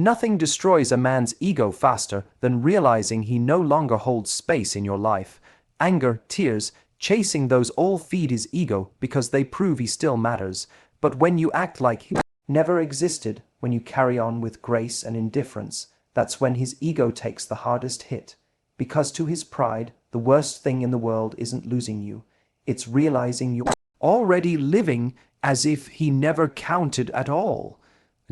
Nothing destroys a man's ego faster than realizing he no longer holds space in your life. Anger, tears, chasing those all feed his ego because they prove he still matters. But when you act like he never existed, when you carry on with grace and indifference, that's when his ego takes the hardest hit. Because to his pride, the worst thing in the world isn't losing you. It's realizing you're already living as if he never counted at all.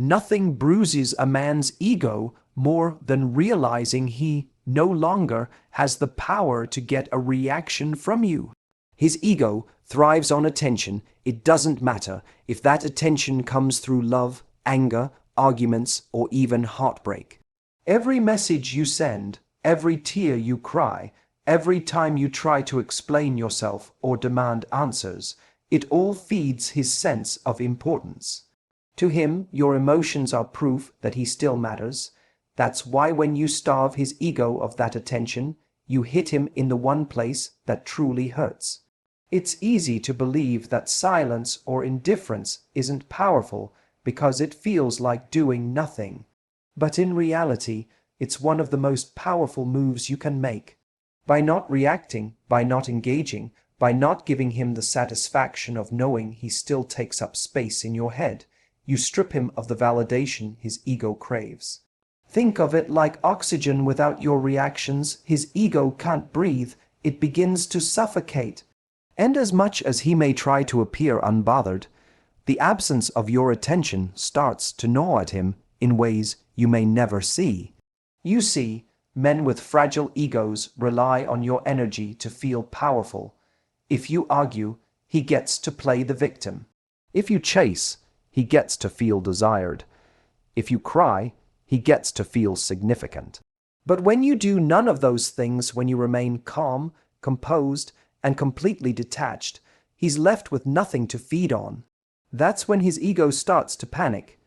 Nothing bruises a man's ego more than realizing he no longer has the power to get a reaction from you. His ego thrives on attention. It doesn't matter if that attention comes through love, anger, arguments, or even heartbreak. Every message you send, every tear you cry, every time you try to explain yourself or demand answers, it all feeds his sense of importance. To him, your emotions are proof that he still matters. That's why when you starve his ego of that attention, you hit him in the one place that truly hurts. It's easy to believe that silence or indifference isn't powerful because it feels like doing nothing. But in reality, it's one of the most powerful moves you can make. By not reacting, by not engaging, by not giving him the satisfaction of knowing he still takes up space in your head, you strip him of the validation his ego craves. Think of it like oxygen. Without your reactions, his ego can't breathe. It begins to suffocate. And as much as he may try to appear unbothered, the absence of your attention starts to gnaw at him in ways you may never see. You see, men with fragile egos rely on your energy to feel powerful. If you argue, he gets to play the victim. If you chase, he gets to feel desired. If you cry, he gets to feel significant. But when you do none of those things, when you remain calm, composed, and completely detached, he's left with nothing to feed on. That's when his ego starts to panic.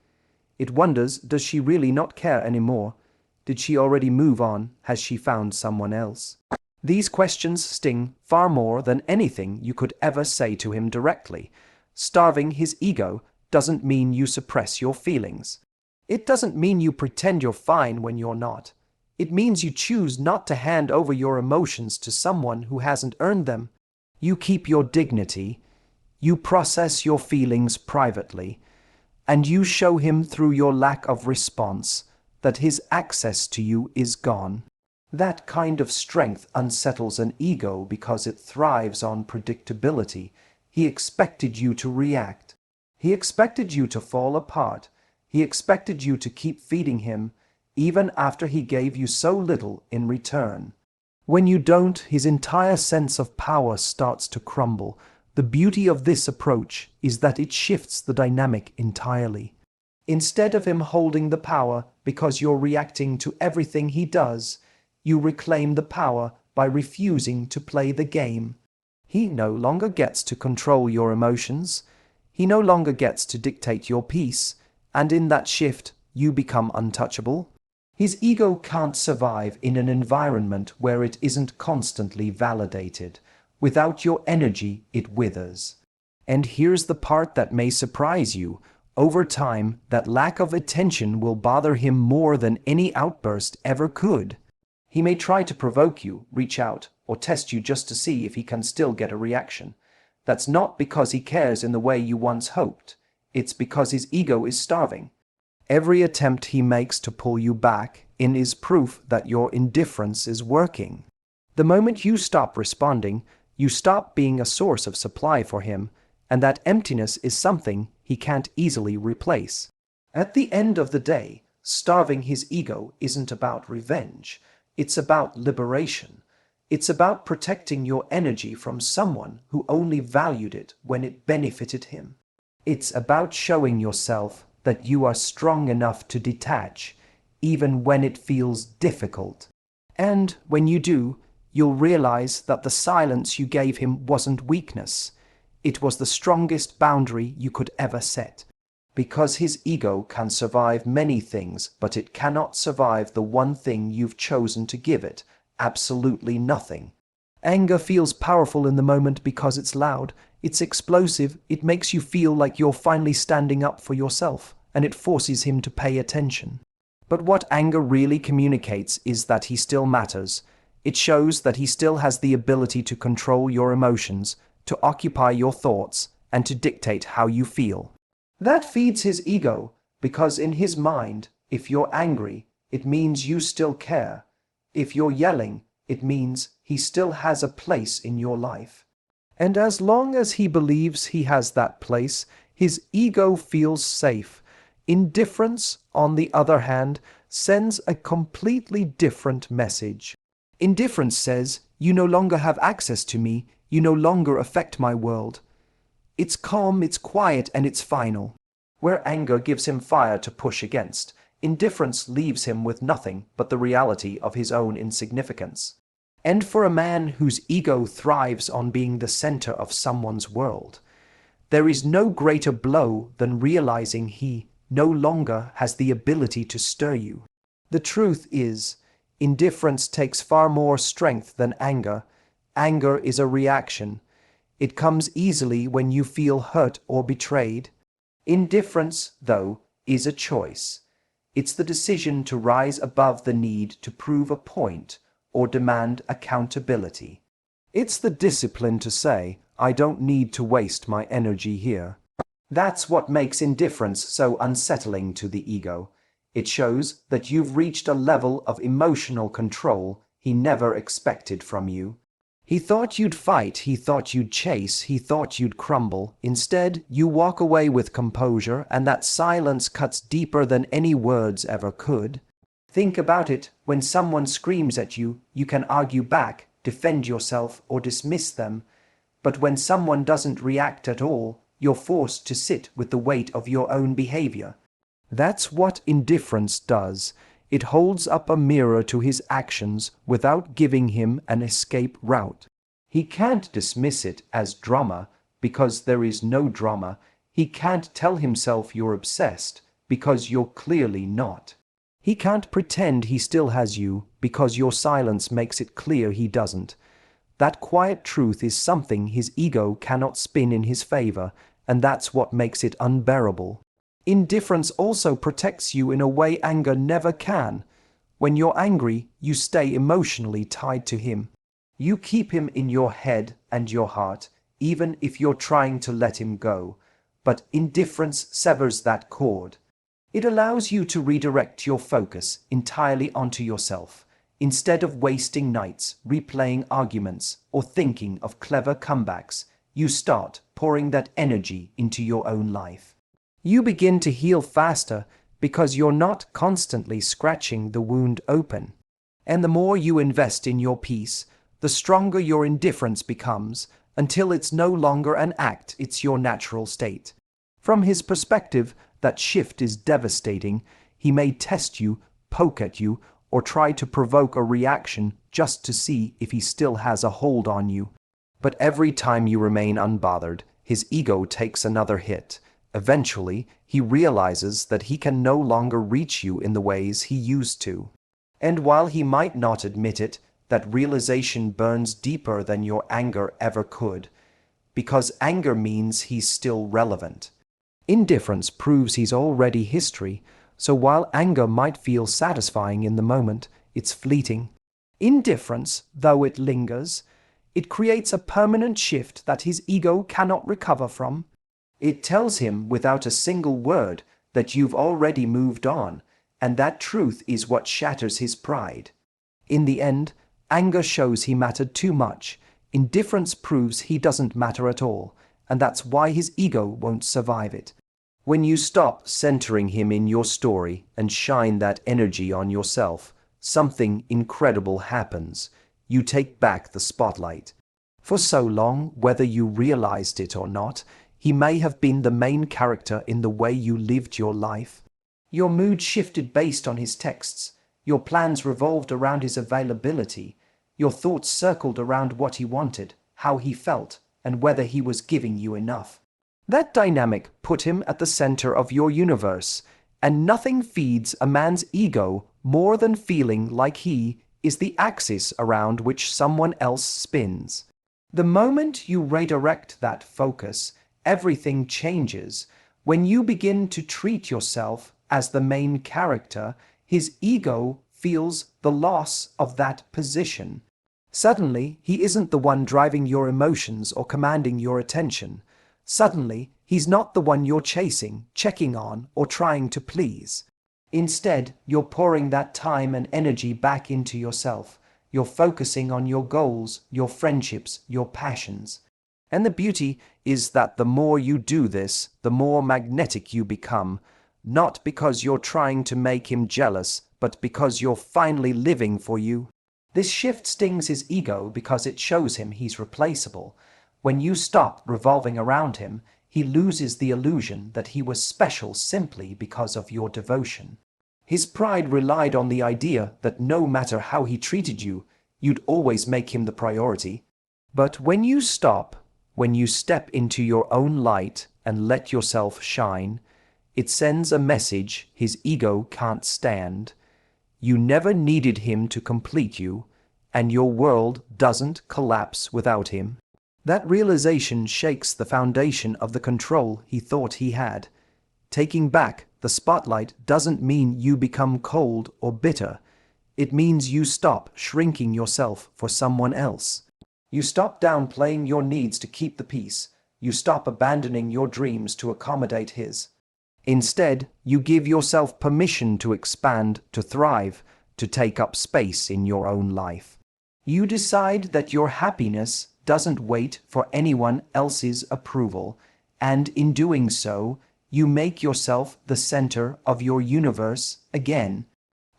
It wonders, does she really not care anymore? Did she already move on? Has she found someone else? These questions sting far more than anything you could ever say to him directly. Starving his ego doesn't mean you suppress your feelings. It doesn't mean you pretend you're fine when you're not. It means you choose not to hand over your emotions to someone who hasn't earned them. You keep your dignity, you process your feelings privately, and you show him through your lack of response that his access to you is gone. That kind of strength unsettles an ego because it thrives on predictability. He expected you to react. He expected you to fall apart. He expected you to keep feeding him, even after he gave you so little in return. When you don't, his entire sense of power starts to crumble. The beauty of this approach is that it shifts the dynamic entirely. Instead of him holding the power because you're reacting to everything he does, you reclaim the power by refusing to play the game. He no longer gets to control your emotions. He no longer gets to dictate your peace, and in that shift, you become untouchable. His ego can't survive in an environment where it isn't constantly validated. Without your energy, it withers. And here's the part that may surprise you. Over time, that lack of attention will bother him more than any outburst ever could. He may try to provoke you, reach out, or test you just to see if he can still get a reaction. That's not because he cares in the way you once hoped. It's because his ego is starving. Every attempt he makes to pull you back in is proof that your indifference is working. The moment you stop responding, you stop being a source of supply for him, and that emptiness is something he can't easily replace. At the end of the day, starving his ego isn't about revenge. It's about liberation. It's about protecting your energy from someone who only valued it when it benefited him. It's about showing yourself that you are strong enough to detach, even when it feels difficult. And when you do, you'll realize that the silence you gave him wasn't weakness. It was the strongest boundary you could ever set. Because his ego can survive many things, but it cannot survive the one thing you've chosen to give it. Absolutely nothing. Anger feels powerful in the moment because it's loud, it's explosive, it makes you feel like you're finally standing up for yourself, and it forces him to pay attention. But what anger really communicates is that he still matters. It shows that he still has the ability to control your emotions, to occupy your thoughts, and to dictate how you feel. That feeds his ego, because in his mind, if you're angry, it means you still care. If you're yelling, it means he still has a place in your life. And as long as he believes he has that place, his ego feels safe. Indifference, on the other hand, sends a completely different message. Indifference says, you no longer have access to me, you no longer affect my world. It's calm, it's quiet, and it's final. Where anger gives him fire to push against, indifference leaves him with nothing but the reality of his own insignificance. And for a man whose ego thrives on being the center of someone's world, there is no greater blow than realizing he no longer has the ability to stir you. The truth is, indifference takes far more strength than anger. Anger is a reaction. It comes easily when you feel hurt or betrayed. Indifference, though, is a choice. It's the decision to rise above the need to prove a point or demand accountability. It's the discipline to say, I don't need to waste my energy here. That's what makes indifference so unsettling to the ego. It shows that you've reached a level of emotional control he never expected from you. He thought you'd fight, he thought you'd chase, he thought you'd crumble. Instead, you walk away with composure, and that silence cuts deeper than any words ever could. Think about it. When someone screams at you, you can argue back, defend yourself, or dismiss them. But when someone doesn't react at all, you're forced to sit with the weight of your own behavior. That's what indifference does. It holds up a mirror to his actions without giving him an escape route. He can't dismiss it as drama because there is no drama. He can't tell himself you're obsessed because you're clearly not. He can't pretend he still has you because your silence makes it clear he doesn't. That quiet truth is something his ego cannot spin in his favor, and that's what makes it unbearable. Indifference also protects you in a way anger never can. When you're angry, you stay emotionally tied to him. You keep him in your head and your heart, even if you're trying to let him go. But indifference severs that cord. It allows you to redirect your focus entirely onto yourself, instead of wasting nights replaying arguments or thinking of clever comebacks. You start pouring that energy into your own life. You begin to heal faster because you're not constantly scratching the wound open. And the more you invest in your peace, the stronger your indifference becomes, until it's no longer an act, it's your natural state. From his perspective, that shift is devastating. He may test you, poke at you, or try to provoke a reaction just to see if he still has a hold on you. But every time you remain unbothered, his ego takes another hit. Eventually, he realizes that he can no longer reach you in the ways he used to. And while he might not admit it, that realization burns deeper than your anger ever could, because anger means he's still relevant. Indifference proves he's already history, so while anger might feel satisfying in the moment, it's fleeting. Indifference, though it lingers, it creates a permanent shift that his ego cannot recover from. It tells him without a single word that you've already moved on, and that truth is what shatters his pride. In the end, anger shows he mattered too much. Indifference proves he doesn't matter at all, and that's why his ego won't survive it. When you stop centering him in your story and shine that energy on yourself, something incredible happens. You take back the spotlight. For so long, whether you realized it or not, he may have been the main character in the way you lived your life. Your mood shifted based on his texts. Your plans revolved around his availability. Your thoughts circled around what he wanted, how he felt, and whether he was giving you enough. That dynamic put him at the center of your universe, and nothing feeds a man's ego more than feeling like he is the axis around which someone else spins. The moment you redirect that focus, everything changes. When you begin to treat yourself as the main character, His ego feels the loss of that position. Suddenly, he isn't the one driving your emotions or commanding your attention. Suddenly, he's not the one you're chasing, checking on, or trying to please. Instead, you're pouring that time and energy back into yourself. You're focusing on your goals, your friendships, your passions. And the beauty is that the more you do this, the more magnetic you become, not because you're trying to make him jealous, but because you're finally living for you. This shift stings his ego because it shows him he's replaceable. When you stop revolving around him, he loses the illusion that he was special simply because of your devotion. His pride relied on the idea that no matter how he treated you, you'd always make him the priority. But when you stop, when you step into your own light and let yourself shine, it sends a message his ego can't stand. You never needed him to complete you, and your world doesn't collapse without him. That realization shakes the foundation of the control he thought he had. Taking back the spotlight doesn't mean you become cold or bitter. It means you stop shrinking yourself for someone else. You stop downplaying your needs to keep the peace. You stop abandoning your dreams to accommodate his. Instead, you give yourself permission to expand, to thrive, to take up space in your own life. You decide that your happiness doesn't wait for anyone else's approval, and in doing so, you make yourself the center of your universe again.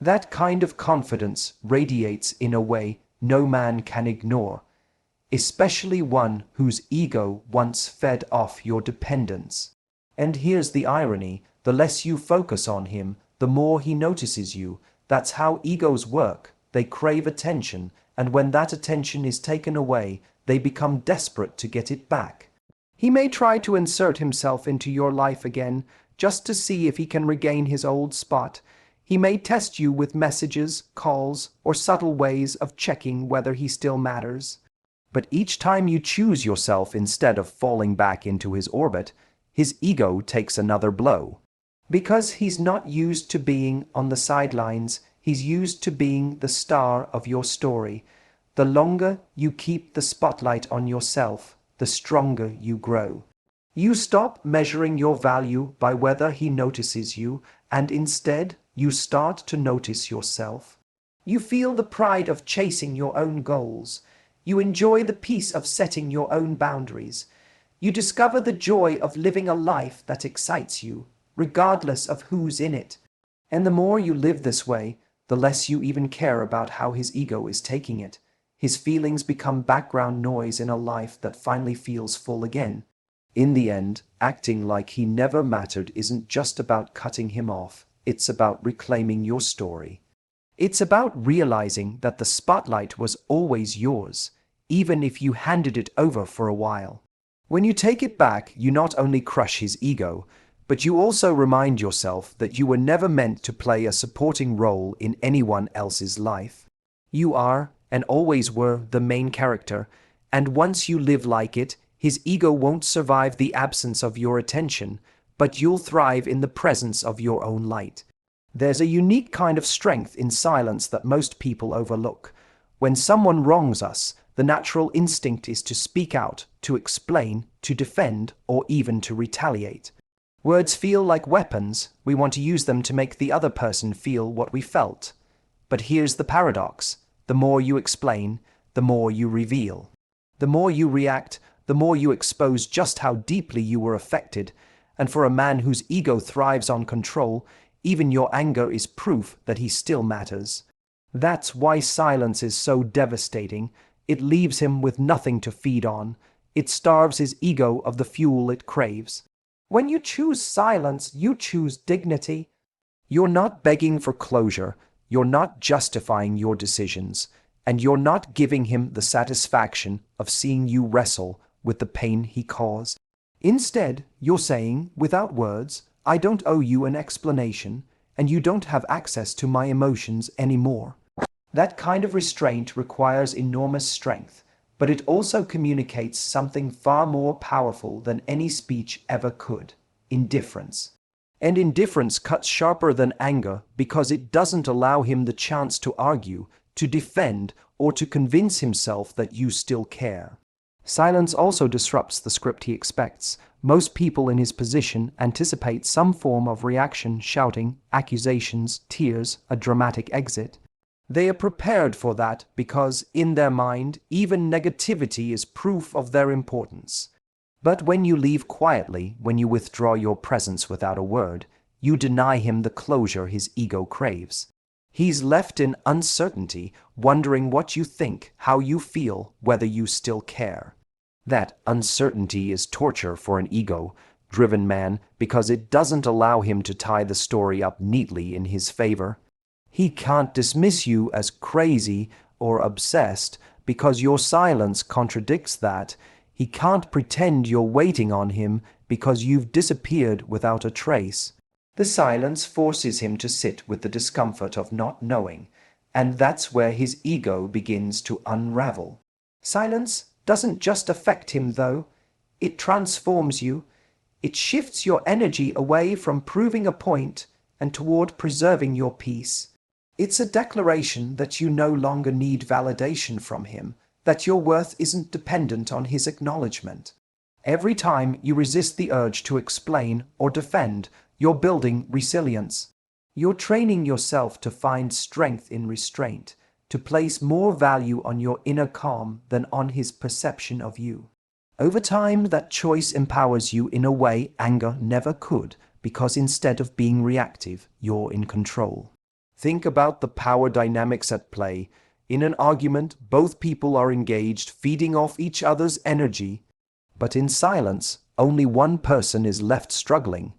That kind of confidence radiates in a way no man can ignore, especially one whose ego once fed off your dependence. And here's the irony, the less you focus on him, the more he notices you. That's how egos work. They crave attention, and when that attention is taken away, they become desperate to get it back. He may try to insert himself into your life again, just to see if he can regain his old spot. He may test you with messages, calls, or subtle ways of checking whether he still matters. But each time you choose yourself instead of falling back into his orbit, his ego takes another blow. Because he's not used to being on the sidelines, he's used to being the star of your story. The longer you keep the spotlight on yourself, the stronger you grow. You stop measuring your value by whether he notices you, and instead you start to notice yourself. You feel the pride of chasing your own goals. You enjoy the peace of setting your own boundaries. You discover the joy of living a life that excites you, regardless of who's in it. And the more you live this way, the less you even care about how his ego is taking it. His feelings become background noise in a life that finally feels full again. In the end, acting like he never mattered isn't just about cutting him off, it's about reclaiming your story. It's about realizing that the spotlight was always yours, even if you handed it over for a while. When you take it back, you not only crush his ego, but you also remind yourself that you were never meant to play a supporting role in anyone else's life. You are, and always were, the main character, and once you live like it, his ego won't survive the absence of your attention, but you'll thrive in the presence of your own light. There's a unique kind of strength in silence that most people overlook. When someone wrongs us, the natural instinct is to speak out, to explain, to defend, or even to retaliate. Words feel like weapons. We want to use them to make the other person feel what we felt. But here's the paradox. The more you explain, the more you reveal. The more you react, the more you expose just how deeply you were affected. And for a man whose ego thrives on control, even your anger is proof that he still matters. That's why silence is so devastating. It leaves him with nothing to feed on. It starves his ego of the fuel it craves. When you choose silence, you choose dignity. You're not begging for closure. You're not justifying your decisions. And you're not giving him the satisfaction of seeing you wrestle with the pain he caused. Instead, you're saying, without words, I don't owe you an explanation, and you don't have access to my emotions anymore. That kind of restraint requires enormous strength, but it also communicates something far more powerful than any speech ever could: indifference. And indifference cuts sharper than anger because it doesn't allow him the chance to argue, to defend, or to convince himself that you still care. Silence also disrupts the script he expects. Most people in his position anticipate some form of reaction, shouting, accusations, tears, a dramatic exit. They are prepared for that because, in their mind, even negativity is proof of their importance. But when you leave quietly, when you withdraw your presence without a word, you deny him the closure his ego craves. He's left in uncertainty, wondering what you think, how you feel, whether you still care. That uncertainty is torture for an ego-driven man because it doesn't allow him to tie the story up neatly in his favor. He can't dismiss you as crazy or obsessed because your silence contradicts that. He can't pretend you're waiting on him because you've disappeared without a trace. The silence forces him to sit with the discomfort of not knowing, and that's where his ego begins to unravel. Silence doesn't just affect him, though. It transforms you. It shifts your energy away from proving a point and toward preserving your peace. It's a declaration that you no longer need validation from him, that your worth isn't dependent on his acknowledgement. Every time you resist the urge to explain or defend, you're building resilience. You're training yourself to find strength in restraint, to place more value on your inner calm than on his perception of you. Over time, that choice empowers you in a way anger never could, because instead of being reactive, you're in control. Think about the power dynamics at play. In an argument, both people are engaged, feeding off each other's energy. But in silence, only one person is left struggling.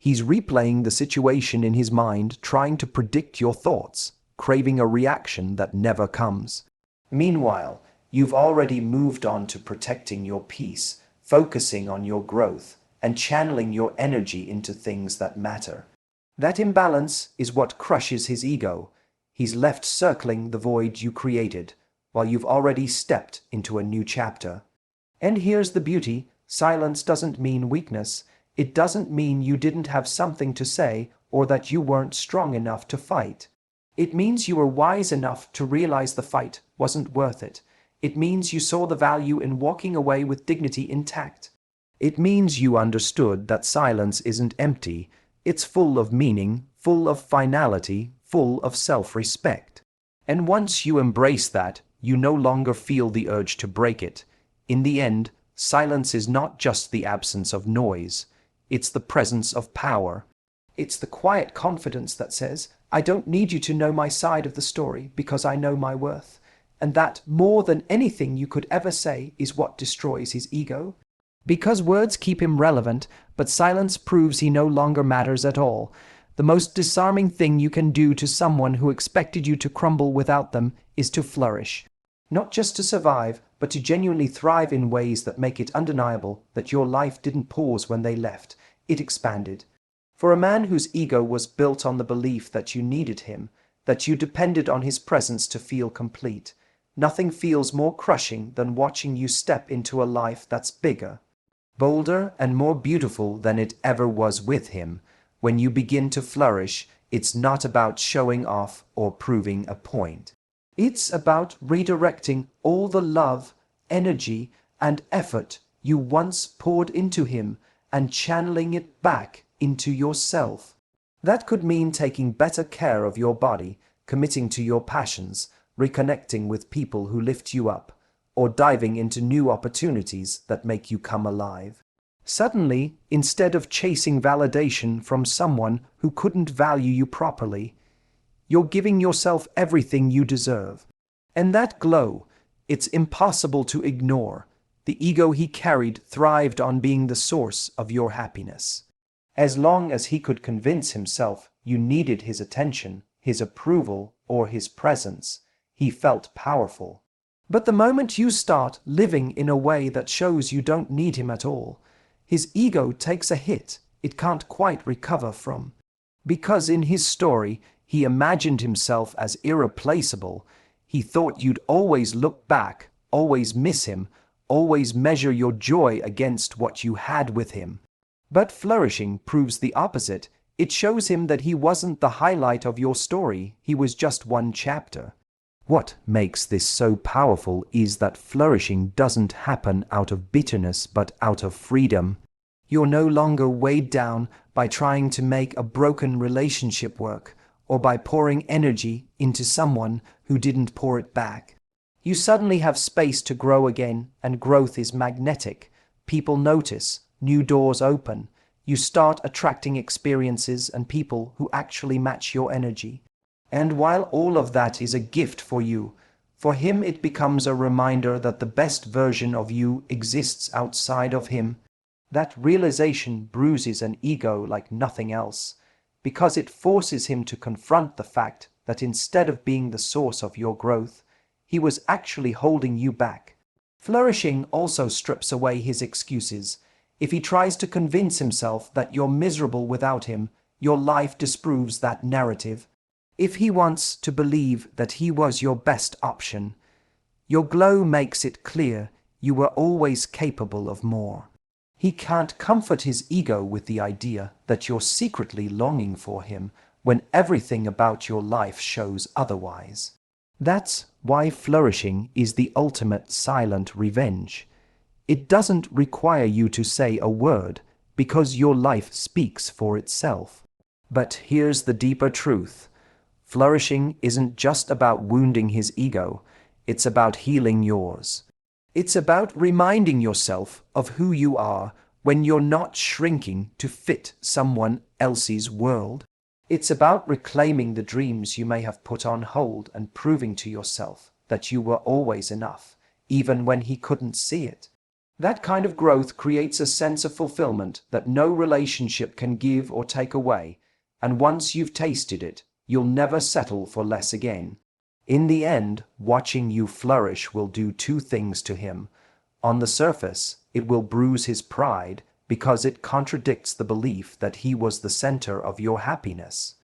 He's replaying the situation in his mind, trying to predict your thoughts, craving a reaction that never comes. Meanwhile, you've already moved on to protecting your peace, focusing on your growth, and channeling your energy into things that matter. That imbalance is what crushes his ego. He's left circling the void you created, while you've already stepped into a new chapter. And here's the beauty: silence doesn't mean weakness. It doesn't mean you didn't have something to say or that you weren't strong enough to fight. It means you were wise enough to realize the fight wasn't worth it. It means you saw the value in walking away with dignity intact. It means you understood that silence isn't empty. It's full of meaning, full of finality, full of self-respect. And once you embrace that, you no longer feel the urge to break it. In the end, silence is not just the absence of noise. It's the presence of power. It's the quiet confidence that says, I don't need you to know my side of the story because I know my worth. And that, more than anything you could ever say, is what destroys his ego. Because words keep him relevant, but silence proves he no longer matters at all. The most disarming thing you can do to someone who expected you to crumble without them is to flourish. Not just to survive, but to genuinely thrive in ways that make it undeniable that your life didn't pause when they left. It expanded. For a man whose ego was built on the belief that you needed him, that you depended on his presence to feel complete, nothing feels more crushing than watching you step into a life that's bigger, bolder, and more beautiful than it ever was with him. When you begin to flourish, it's not about showing off or proving a point. It's about redirecting all the love, energy, and effort you once poured into him and channeling it back into yourself. That could mean taking better care of your body, committing to your passions, reconnecting with people who lift you up, or diving into new opportunities that make you come alive. Suddenly, instead of chasing validation from someone who couldn't value you properly, you're giving yourself everything you deserve. And that glow, it's impossible to ignore. The ego he carried thrived on being the source of your happiness. As long as he could convince himself you needed his attention, his approval, or his presence, he felt powerful. But the moment you start living in a way that shows you don't need him at all, his ego takes a hit it can't quite recover from. Because in his story, he imagined himself as irreplaceable. He thought you'd always look back, always miss him, always measure your joy against what you had with him. But flourishing proves the opposite. It shows him that he wasn't the highlight of your story, he was just one chapter. What makes this so powerful is that flourishing doesn't happen out of bitterness but out of freedom. You're no longer weighed down by trying to make a broken relationship work, or by pouring energy into someone who didn't pour it back. You suddenly have space to grow again, and growth is magnetic. People notice, new doors open. You start attracting experiences and people who actually match your energy. And while all of that is a gift for you, for him it becomes a reminder that the best version of you exists outside of him. That realization bruises an ego like nothing else, because it forces him to confront the fact that instead of being the source of your growth, he was actually holding you back. Flourishing also strips away his excuses. If he tries to convince himself that you're miserable without him, your life disproves that narrative. If he wants to believe that he was your best option, your glow makes it clear you were always capable of more. He can't comfort his ego with the idea that you're secretly longing for him when everything about your life shows otherwise. That's why flourishing is the ultimate silent revenge. It doesn't require you to say a word because your life speaks for itself. But here's the deeper truth. Flourishing isn't just about wounding his ego, it's about healing yours. It's about reminding yourself of who you are when you're not shrinking to fit someone else's world. It's about reclaiming the dreams you may have put on hold and proving to yourself that you were always enough, even when he couldn't see it. That kind of growth creates a sense of fulfillment that no relationship can give or take away, and once you've tasted it, you'll never settle for less again. In the end, watching you flourish will do two things to him. On the surface, it will bruise his pride because it contradicts the belief that he was the center of your happiness.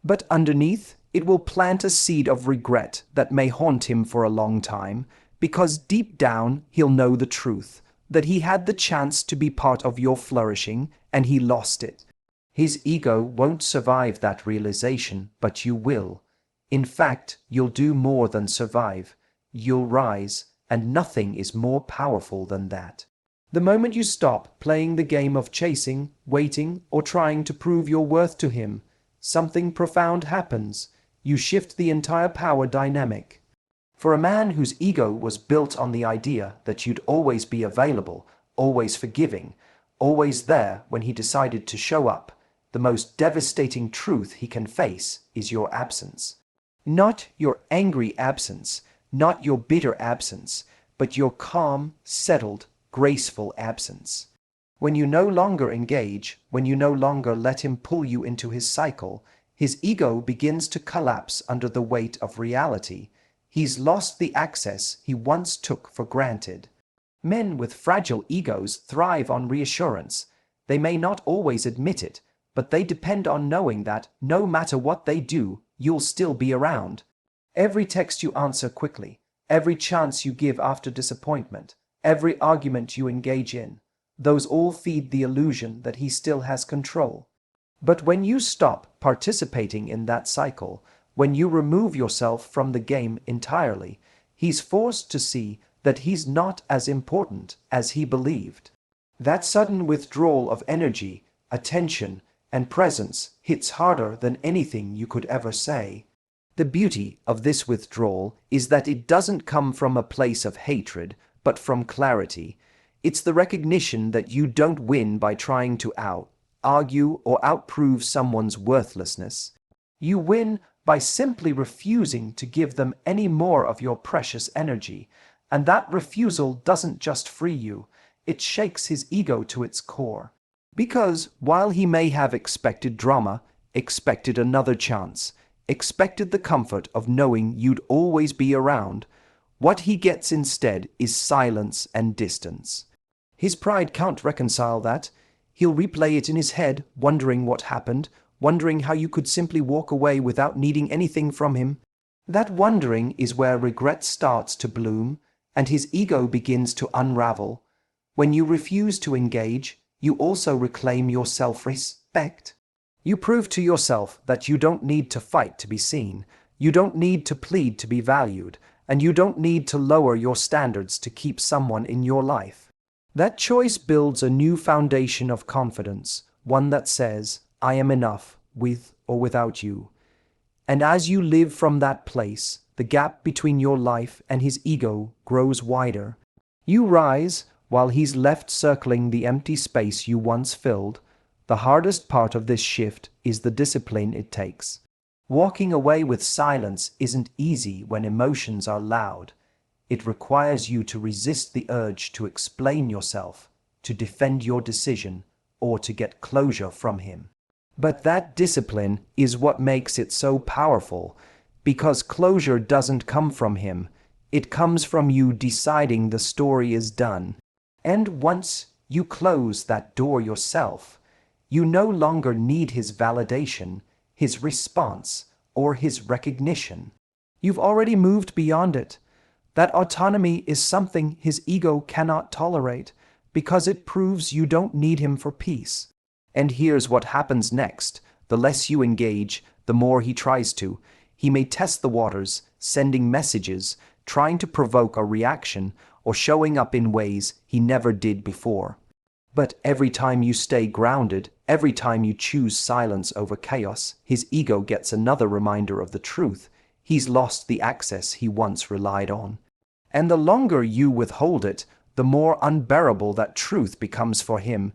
But underneath, it will plant a seed of regret that may haunt him for a long time, because deep down he'll know the truth, that he had the chance to be part of your flourishing and he lost it. His ego won't survive that realization, but you will. In fact, you'll do more than survive. You'll rise, and nothing is more powerful than that. The moment you stop playing the game of chasing, waiting, or trying to prove your worth to him, something profound happens. You shift the entire power dynamic. For a man whose ego was built on the idea that you'd always be available, always forgiving, always there when he decided to show up, the most devastating truth he can face is your absence. Not your angry absence, not your bitter absence, but your calm, settled, graceful absence. When you no longer engage, when you no longer let him pull you into his cycle, his ego begins to collapse under the weight of reality. He's lost the access he once took for granted. Men with fragile egos thrive on reassurance. They may not always admit it, but they depend on knowing that, no matter what they do, you'll still be around. Every text you answer quickly, every chance you give after disappointment, every argument you engage in, those all feed the illusion that he still has control. But when you stop participating in that cycle, when you remove yourself from the game entirely, he's forced to see that he's not as important as he believed. That sudden withdrawal of energy, attention, and presence hits harder than anything you could ever say. The beauty of this withdrawal is that it doesn't come from a place of hatred, but from clarity. It's the recognition that you don't win by trying to argue, or outprove someone's worthlessness. You win by simply refusing to give them any more of your precious energy, and that refusal doesn't just free you, it shakes his ego to its core. Because while he may have expected drama, expected another chance, expected the comfort of knowing you'd always be around, what he gets instead is silence and distance. His pride can't reconcile that. He'll replay it in his head, wondering what happened, wondering how you could simply walk away without needing anything from him. That wondering is where regret starts to bloom, and his ego begins to unravel. When you refuse to engage, you also reclaim your self-respect. You prove to yourself that you don't need to fight to be seen, you don't need to plead to be valued, and you don't need to lower your standards to keep someone in your life. That choice builds a new foundation of confidence, one that says, I am enough, with or without you. And as you live from that place, the gap between your life and his ego grows wider. You rise, while he's left circling the empty space you once filled. The hardest part of this shift is the discipline it takes. Walking away with silence isn't easy when emotions are loud. It requires you to resist the urge to explain yourself, to defend your decision, or to get closure from him. But that discipline is what makes it so powerful, because closure doesn't come from him. It comes from you deciding the story is done. And once you close that door yourself, you no longer need his validation, his response, or his recognition. You've already moved beyond it. That autonomy is something his ego cannot tolerate, because it proves you don't need him for peace. And here's what happens next. The less you engage, the more he tries to. He may test the waters, sending messages, trying to provoke a reaction, or showing up in ways he never did before. But every time you stay grounded, every time you choose silence over chaos, his ego gets another reminder of the truth. He's lost the access he once relied on. And the longer you withhold it, the more unbearable that truth becomes for him.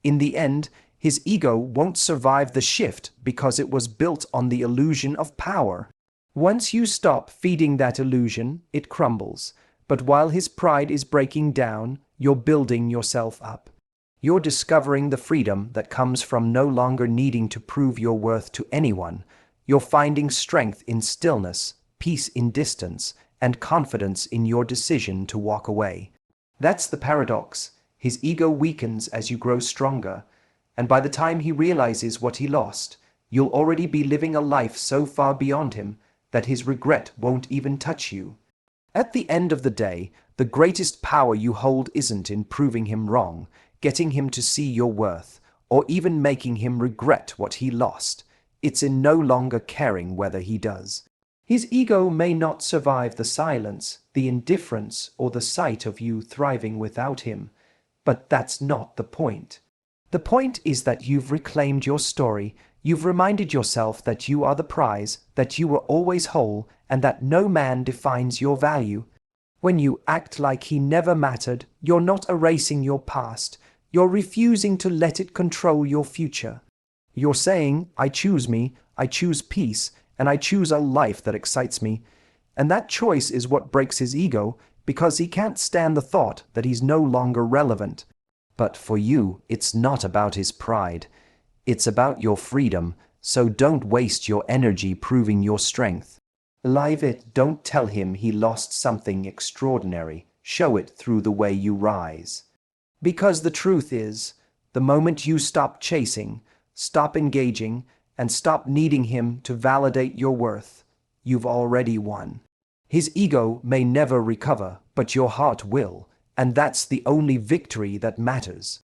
In the end, his ego won't survive the shift because it was built on the illusion of power. Once you stop feeding that illusion, it crumbles. But while his pride is breaking down, you're building yourself up. You're discovering the freedom that comes from no longer needing to prove your worth to anyone. You're finding strength in stillness, peace in distance, and confidence in your decision to walk away. That's the paradox. His ego weakens as you grow stronger, and by the time he realizes what he lost, you'll already be living a life so far beyond him that his regret won't even touch you. At the end of the day, the greatest power you hold isn't in proving him wrong, getting him to see your worth, or even making him regret what he lost. It's in no longer caring whether he does. His ego may not survive the silence, the indifference, or the sight of you thriving without him, but that's not the point. The point is that you've reclaimed your story, you've reminded yourself that you are the prize, that you were always whole, and that no man defines your value. When you act like he never mattered, you're not erasing your past, you're refusing to let it control your future. You're saying, I choose me, I choose peace, and I choose a life that excites me. And that choice is what breaks his ego, because he can't stand the thought that he's no longer relevant. But for you, it's not about his pride. It's about your freedom, so don't waste your energy proving your strength. Live it, don't tell him he lost something extraordinary. Show it through the way you rise. Because the truth is, the moment you stop chasing, stop engaging, and stop needing him to validate your worth, you've already won. His ego may never recover, but your heart will, and that's the only victory that matters.